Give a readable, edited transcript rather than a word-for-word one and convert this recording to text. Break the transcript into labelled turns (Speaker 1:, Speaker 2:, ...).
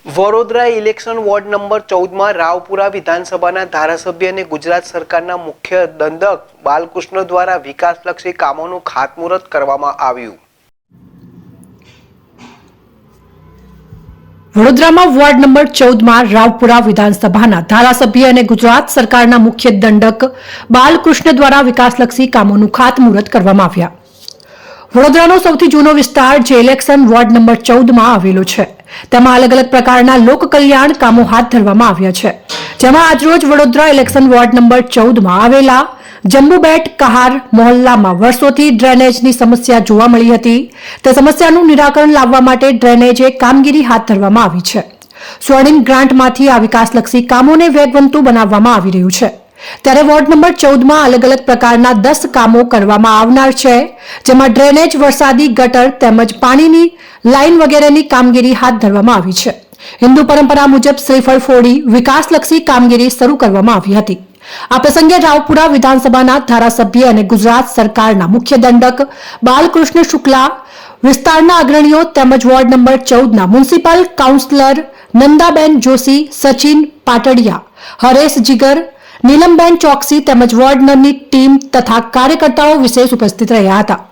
Speaker 1: Vadodara election ward number 14માં રાવપુરા વિધાનસભાના ધારાસભ્ય અને ગુજરાત સરકારના મુખ્ય દંડક બાલકૃષ્ણ દ્વારા વિકાસલક્ષી કામોનું ખાતમુહૂર્ત કરવામાં આવ્યું।
Speaker 2: વડોદરામાં વોર્ડ નંબર 14માં રાવપુરા વિધાનસભાના ધારાસભ્ય અને ગુજરાત સરકારના મુખ્ય દંડક બાલકૃષ્ણ દ્વારા વિકાસલક્ષી કામોનું ખાતમુહૂર્ત કરવામાં આવ્યા। વડોદરાનો સૌથી જૂનો વિસ્તાર જે ઇલેક્શન વોર્ડ નંબર 14માં આવેલો છે તેમાં અલગ અલગ પ્રકારના લોક કલ્યાણ કામો હાથ ધરવામાં આવ્યા છે, જેમાં આજરોજ વડોદરા ઇલેક્શન વોર્ડ નંબર 14માં આવેલા જંબુબેટ કહાર મહોલ્લામાં વર્ષોથી ડ્રેનેજની સમસ્યા જોવા મળી હતી। તે સમસ્યાનું નિરાકરણ લાવવા માટે ડ્રેનેજે કામગીરી હાથ ધરવામાં આવી છે। સ્વર્ણિમ ગ્રાન્ટમાંથી આ વિકાસલક્ષી કામોને વેગવંતુ બનાવવામાં આવી રહ્યું છે। ત્યારે વોર્ડ નંબર 14માં અલગ અલગ પ્રકારના 10 કામો કરવામાં આવનાર છે, જેમાં ડ્રેનેજ, વરસાદી ગટર તેમજ પાણીની લાઇન વગેરેની કામગીરી હાથ ધરવામાં આવી છે। હિન્દુ પરંપરા મુજબ શ્રીફળ ફોડી વિકાસલક્ષી કામગીરી શરૂ કરવામાં આવી હતી। આ પ્રસંગે રાવપુરા વિધાનસભાના ધારાસભ્ય અને ગુજરાત સરકારના મુખ્ય દંડક બાલકૃષ્ણ શુક્લા, વિસ્તારના અગ્રણીઓ તેમજ વોર્ડ નંબર 14ના મ્યુનિસિપલ કાઉન્સિલર નંદાબેન જોશી, સચિન પાટડિયા, હરેશ જીગર, નીલમબેન ચોકસી તેમજ વોર્ડની ટીમ તથા કાર્યકર્તાઓ વિશેષ ઉપસ્થિત રહ્યા હતા।